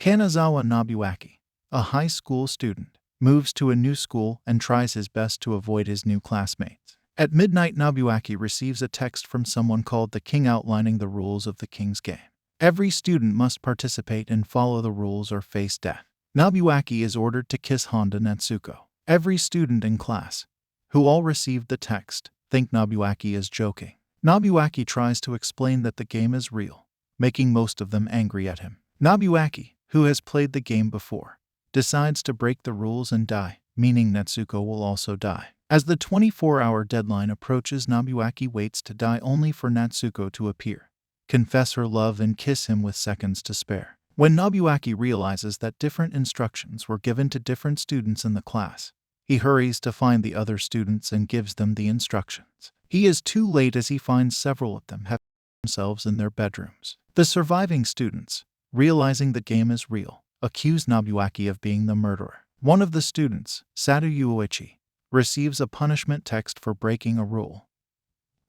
Kanazawa Nobuaki, a high school student, moves to a new school and tries his best to avoid his new classmates. At midnight, Nobuaki receives a text from someone called the King outlining the rules of the King's game. Every student must participate and follow the rules or face death. Nobuaki is ordered to kiss Honda Natsuko. Every student in class, who all received the text, think Nobuaki is joking. Nobuaki tries to explain that the game is real, making most of them angry at him. Nobuaki, who has played the game before, decides to break the rules and die, meaning Natsuko will also die. As the 24-hour deadline approaches, Nobuaki waits to die only for Natsuko to appear, confess her love and kiss him with seconds to spare. When Nobuaki realizes that different instructions were given to different students in the class, he hurries to find the other students and gives them the instructions. He is too late as he finds several of them have themselves in their bedrooms. The surviving students, realizing the game is real, accuse Nobuaki of being the murderer. One of the students, Satu Yuichi, receives a punishment text for breaking a rule,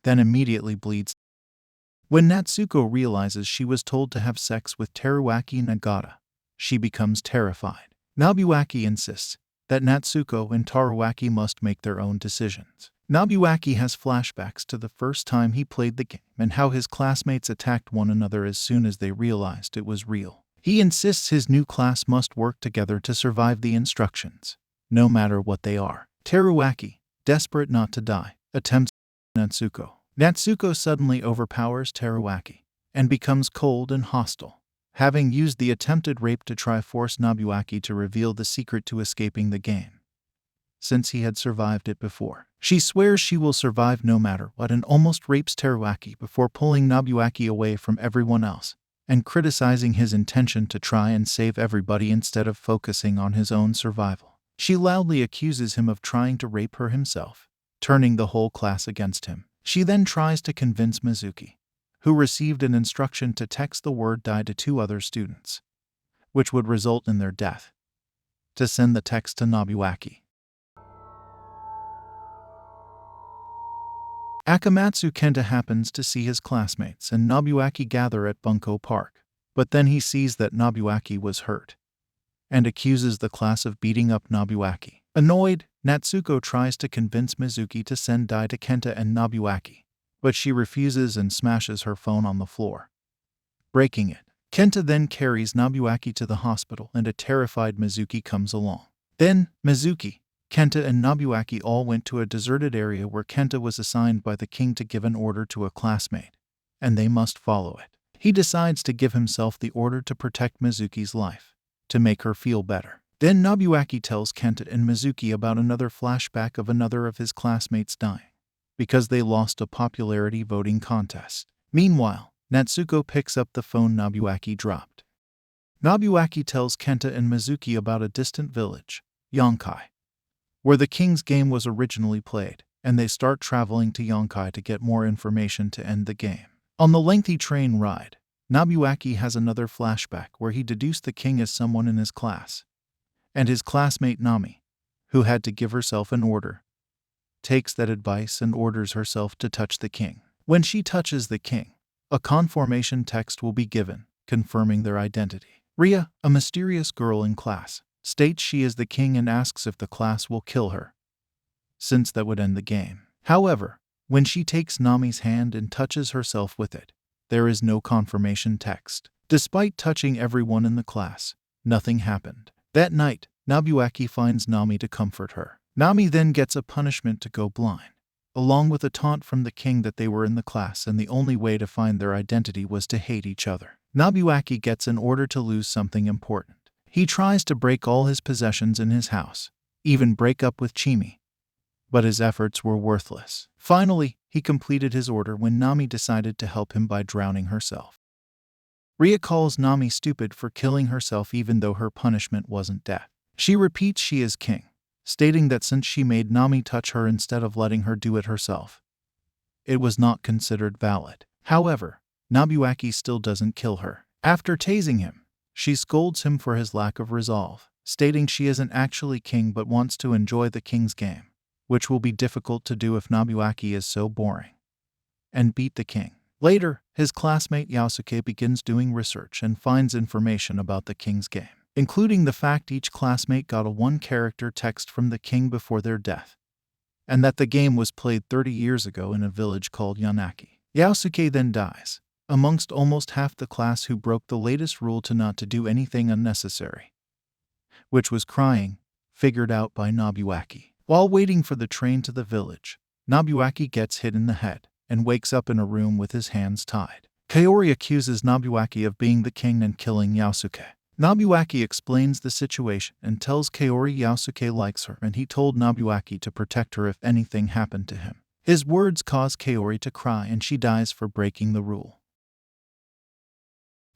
then immediately bleeds. When Natsuko realizes she was told to have sex with Teruaki Nagata, she becomes terrified. Nobuaki insists that Natsuko and Teruaki must make their own decisions. Nobuaki has flashbacks to the first time he played the game and how his classmates attacked one another as soon as they realized it was real. He insists his new class must work together to survive the instructions, no matter what they are. Teruaki, desperate not to die, attempts Natsuko. Natsuko suddenly overpowers Teruaki and becomes cold and hostile, having used the attempted rape to try force Nobuaki to reveal the secret to escaping the game, since he had survived it before. She swears she will survive no matter what and almost rapes Teruaki before pulling Nobuaki away from everyone else and criticizing his intention to try and save everybody instead of focusing on his own survival. She loudly accuses him of trying to rape her himself, turning the whole class against him. She then tries to convince Mizuki, who received an instruction to text the word die to two other students, which would result in their death, to send the text to Nobuaki. Akamatsu Kenta happens to see his classmates and Nobuaki gather at Bunko Park, but then he sees that Nobuaki was hurt and accuses the class of beating up Nobuaki. Annoyed, Natsuko tries to convince Mizuki to send dye to Kenta and Nobuaki, but she refuses and smashes her phone on the floor, breaking it. Kenta then carries Nobuaki to the hospital and a terrified Mizuki comes along. Then, Mizuki, Kenta and Nobuaki all went to a deserted area where Kenta was assigned by the king to give an order to a classmate, and they must follow it. He decides to give himself the order to protect Mizuki's life, to make her feel better. Then Nobuaki tells Kenta and Mizuki about another flashback of another of his classmates dying, because they lost a popularity voting contest. Meanwhile, Natsuko picks up the phone Nobuaki dropped. Nobuaki tells Kenta and Mizuki about a distant village, Yanaki, where the king's game was originally played, and they start traveling to Yanaki to get more information to end the game. On the lengthy train ride, Nobuaki has another flashback where he deduced the king as someone in his class, and his classmate Nami, who had to give herself an order, takes that advice and orders herself to touch the king. When she touches the king, a confirmation text will be given, confirming their identity. Ria, a mysterious girl in class, states she is the king and asks if the class will kill her, since that would end the game. However, when she takes Nami's hand and touches herself with it, there is no confirmation text. Despite touching everyone in the class, nothing happened. That night, Nobuaki finds Nami to comfort her. Nami then gets a punishment to go blind, along with a taunt from the king that they were in the class and the only way to find their identity was to hate each other. Nobuaki gets an order to lose something important. He tries to break all his possessions in his house, even break up with Chimi, but his efforts were worthless. Finally, he completed his order when Nami decided to help him by drowning herself. Ria calls Nami stupid for killing herself even though her punishment wasn't death. She repeats she is king, stating that since she made Nami touch her instead of letting her do it herself, it was not considered valid. However, Nobuaki still doesn't kill her. After tasing him, she scolds him for his lack of resolve, stating she isn't actually king but wants to enjoy the king's game, which will be difficult to do if Nobuaki is so boring, and beat the king. Later, his classmate Yasuke begins doing research and finds information about the king's game, including the fact each classmate got a one-character text from the king before their death, and that the game was played 30 years ago in a village called Yanaki. Yasuke then dies, amongst almost half the class who broke the latest rule to not to do anything unnecessary, which was crying, figured out by Nobuaki. While waiting for the train to the village, Nobuaki gets hit in the head and wakes up in a room with his hands tied. Kaori accuses Nobuaki of being the king and killing Yasuke. Nobuaki explains the situation and tells Kaori Yasuke likes her and he told Nobuaki to protect her if anything happened to him. His words cause Kaori to cry and she dies for breaking the rule.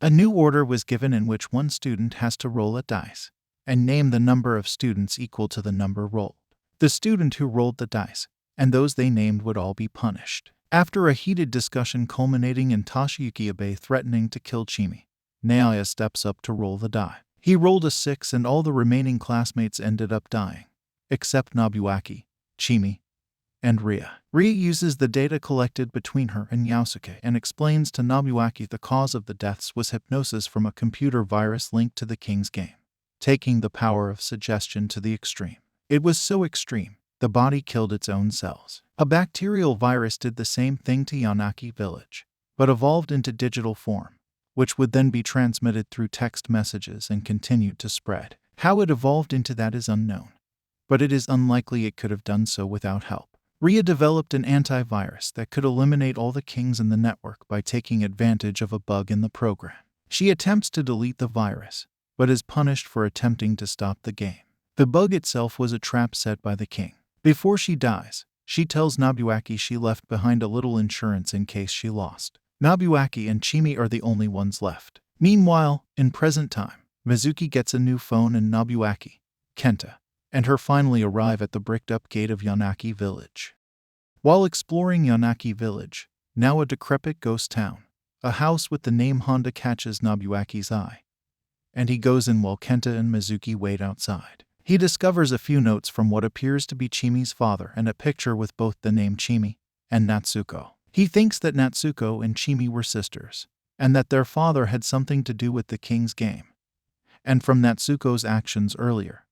A new order was given in which one student has to roll a dice and name the number of students equal to the number rolled. The student who rolled the dice and those they named would all be punished. After a heated discussion culminating in Toshiyuki Abe threatening to kill Chimi, Naoya steps up to roll the die. He rolled a 6 and all the remaining classmates ended up dying, except Nobuaki, Chimi, and Ria. Ria uses the data collected between her and Yasuke and explains to Nobuaki the cause of the deaths was hypnosis from a computer virus linked to the king's game, taking the power of suggestion to the extreme. It was so extreme, the body killed its own cells. A bacterial virus did the same thing to Yanaki village, but evolved into digital form, which would then be transmitted through text messages and continued to spread. How it evolved into that is unknown, but it is unlikely it could have done so without help. Ria developed an antivirus that could eliminate all the kings in the network by taking advantage of a bug in the program. She attempts to delete the virus, but is punished for attempting to stop the game. The bug itself was a trap set by the king. Before she dies, she tells Nobuaki she left behind a little insurance in case she lost. Nobuaki and Chimi are the only ones left. Meanwhile, in present time, Mizuki gets a new phone and Nobuaki, Kenta, and her finally arrive at the bricked-up gate of Yanaki village. While exploring Yanaki village, now a decrepit ghost town, a house with the name Honda catches Nobuaki's eye, and he goes in while Kenta and Mizuki wait outside. He discovers a few notes from what appears to be Chimi's father and a picture with both the name Chimi and Natsuko. He thinks that Natsuko and Chimi were sisters, and that their father had something to do with the king's game. And from Natsuko's actions earlier,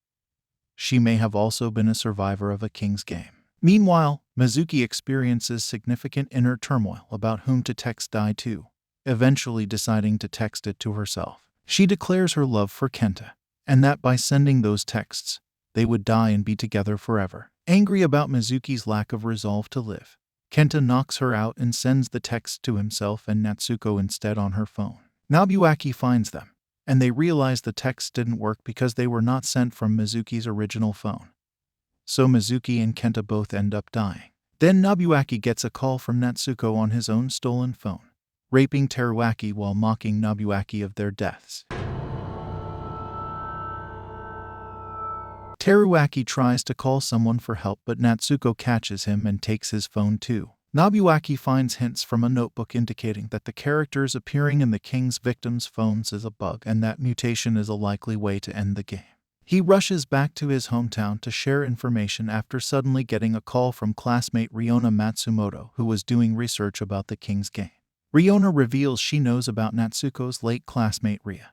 she may have also been a survivor of a king's game. Meanwhile, Mizuki experiences significant inner turmoil about whom to text die to, eventually deciding to text it to herself. She declares her love for Kenta, and that by sending those texts, they would die and be together forever. Angry about Mizuki's lack of resolve to live, Kenta knocks her out and sends the text to himself and Natsuko instead on her phone. Nobuaki finds them, and they realize the texts didn't work because they were not sent from Mizuki's original phone. So Mizuki and Kenta both end up dying. Then Nobuaki gets a call from Natsuko on his own stolen phone, raping Teruaki while mocking Nobuaki of their deaths. Teruaki tries to call someone for help but Natsuko catches him and takes his phone too. Nobuaki finds hints from a notebook indicating that the characters appearing in the king's victims' phones is a bug and that mutation is a likely way to end the game. He rushes back to his hometown to share information after suddenly getting a call from classmate Ryona Matsumoto, who was doing research about the king's game. Ryona reveals she knows about Natsuko's late classmate Ria,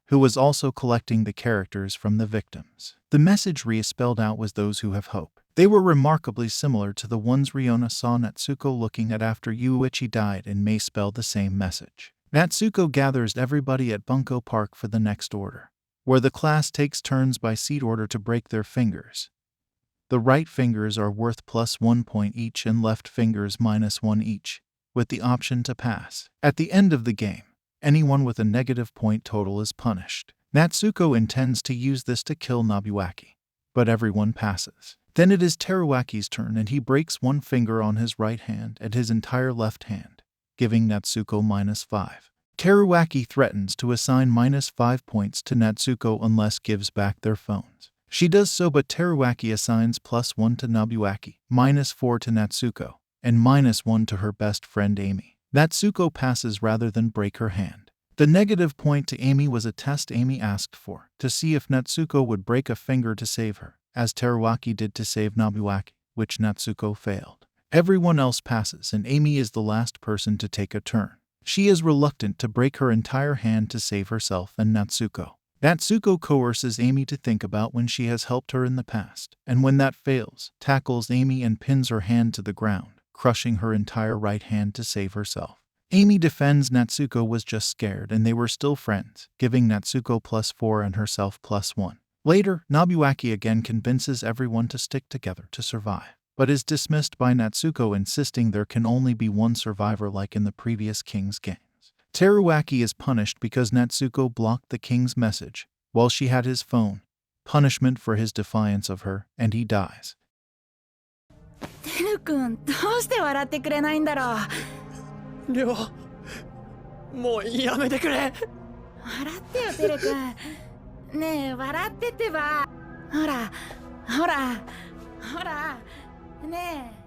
who was also collecting the characters from the victims. The message Ria spelled out was those who have hope. They were remarkably similar to the ones Ryona saw Natsuko looking at after Yuichi died and may spell the same message. Natsuko gathers everybody at Bunko Park for the next order, where the class takes turns by seat order to break their fingers. The right fingers are worth +1 point each and left fingers -1 each, with the option to pass. At the end of the game, anyone with a negative point total is punished. Natsuko intends to use this to kill Nobuaki, but everyone passes. Then it is Teruaki's turn and he breaks one finger on his right hand and his entire left hand, giving Natsuko -5. Teruaki threatens to assign -5 points to Natsuko unless gives back their phones. She does so but Teruaki assigns +1 to Nobuaki, -4 to Natsuko, and -1 to her best friend Amy. Natsuko passes rather than break her hand. The negative point to Amy was a test Amy asked for, to see if Natsuko would break a finger to save her, as Teruaki did to save Nobuaki, which Natsuko failed. Everyone else passes and Amy is the last person to take a turn. She is reluctant to break her entire hand to save herself and Natsuko. Natsuko coerces Amy to think about when she has helped her in the past, and when that fails, tackles Amy and pins her hand to the ground, crushing her entire right hand to save herself. Amy defends Natsuko was just scared and they were still friends, giving Natsuko +4 and herself +1. Later, Nobuaki again convinces everyone to stick together to survive, but is dismissed by Natsuko insisting there can only be one survivor like in the previous King's games. Teruaki is punished because Natsuko blocked the king's message while she had his phone, punishment for his defiance of her, and he dies. てるくん、どうして笑ってくれないんだろう。りょう、もうやめてくれ。笑ってよ、てるくん。ねえ、笑ってってば。ほら、ほら、ほら、ねえ。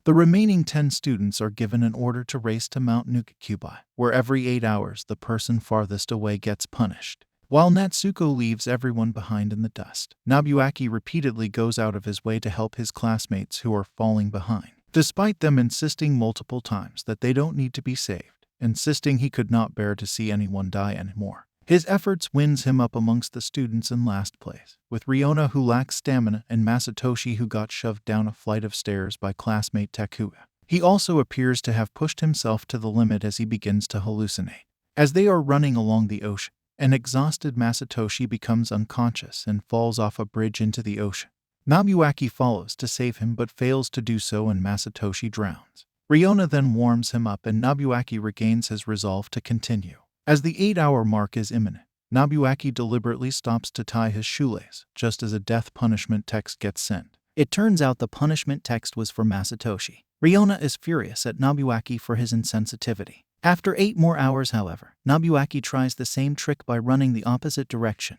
The remaining 10 students are given an order to race to Mount Nukakubai, where every 8 hours the person farthest away gets punished. While Natsuko leaves everyone behind in the dust, Nobuaki repeatedly goes out of his way to help his classmates who are falling behind, despite them insisting multiple times that they don't need to be saved, insisting he could not bear to see anyone die anymore. His efforts wins him up amongst the students in last place, with Ryona who lacks stamina and Masatoshi who got shoved down a flight of stairs by classmate Takuya. He also appears to have pushed himself to the limit as he begins to hallucinate. As they are running along the ocean, an exhausted Masatoshi becomes unconscious and falls off a bridge into the ocean. Nobuaki follows to save him but fails to do so and Masatoshi drowns. Ryona then warms him up and Nobuaki regains his resolve to continue. As the 8-hour mark is imminent, Nobuaki deliberately stops to tie his shoelace, just as a death punishment text gets sent. It turns out the punishment text was for Masatoshi. Ryona is furious at Nobuaki for his insensitivity. After 8 more hours, however, Nobuaki tries the same trick by running the opposite direction.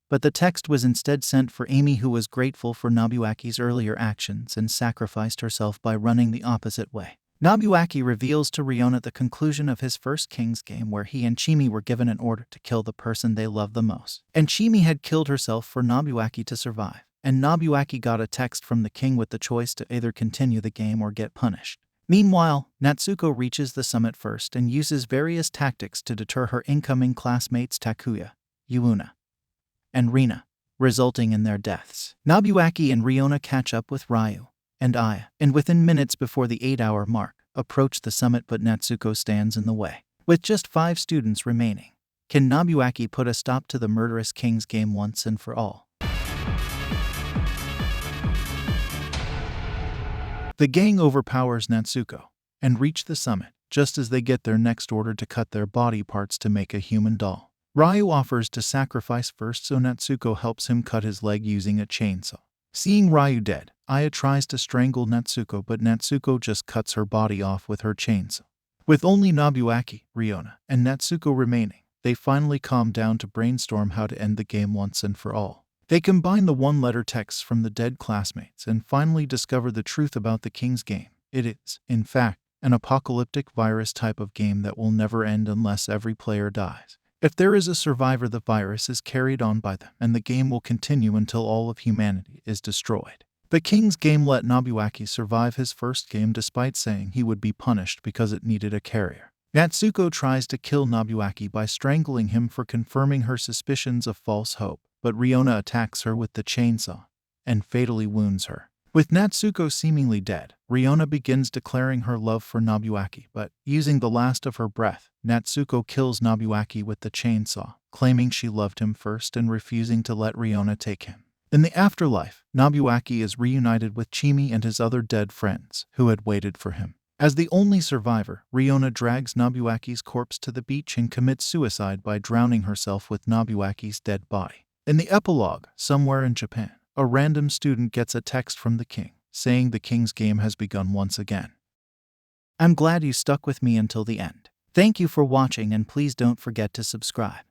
But the text was instead sent for Amy, who was grateful for Nobuaki's earlier actions and sacrificed herself by running the opposite way. Nobuaki reveals to Ryona the conclusion of his first King's game, where he and Chimi were given an order to kill the person they loved the most. And Chimi had killed herself for Nobuaki to survive. And Nobuaki got a text from the king with the choice to either continue the game or get punished. Meanwhile, Natsuko reaches the summit first and uses various tactics to deter her incoming classmates Takuya, Yuuna, and Rina, resulting in their deaths. Nobuaki and Ryona catch up with Ryu and Aya, and within minutes before the 8-hour mark, approach the summit, but Natsuko stands in the way. With just 5 students remaining, can Nobuaki put a stop to the murderous King's game once and for all? The gang overpowers Natsuko and reach the summit just as they get their next order to cut their body parts to make a human doll. Ryu offers to sacrifice first, so Natsuko helps him cut his leg using a chainsaw. Seeing Ryu dead, Aya tries to strangle Natsuko, but Natsuko just cuts her body off with her chainsaw. With only Nobuaki, Ryona, and Natsuko remaining, they finally calm down to brainstorm how to end the game once and for all. They combine the one-letter texts from the dead classmates and finally discover the truth about the King's game. It is, in fact, an apocalyptic virus type of game that will never end unless every player dies. If there is a survivor, the virus is carried on by them, and the game will continue until all of humanity is destroyed. The King's game let Nobuaki survive his first game despite saying he would be punished because it needed a carrier. Natsuko tries to kill Nobuaki by strangling him for confirming her suspicions of false hope, but Ryona attacks her with the chainsaw and fatally wounds her. With Natsuko seemingly dead, Ryona begins declaring her love for Nobuaki, but, using the last of her breath, Natsuko kills Nobuaki with the chainsaw, claiming she loved him first and refusing to let Ryona take him. In the afterlife, Nobuaki is reunited with Chimi and his other dead friends, who had waited for him. As the only survivor, Ryona drags Nobuaki's corpse to the beach and commits suicide by drowning herself with Nobuaki's dead body. In the epilogue, somewhere in Japan, a random student gets a text from the king, saying the King's game has begun once again. I'm glad you stuck with me until the end. Thank you for watching, and please don't forget to subscribe.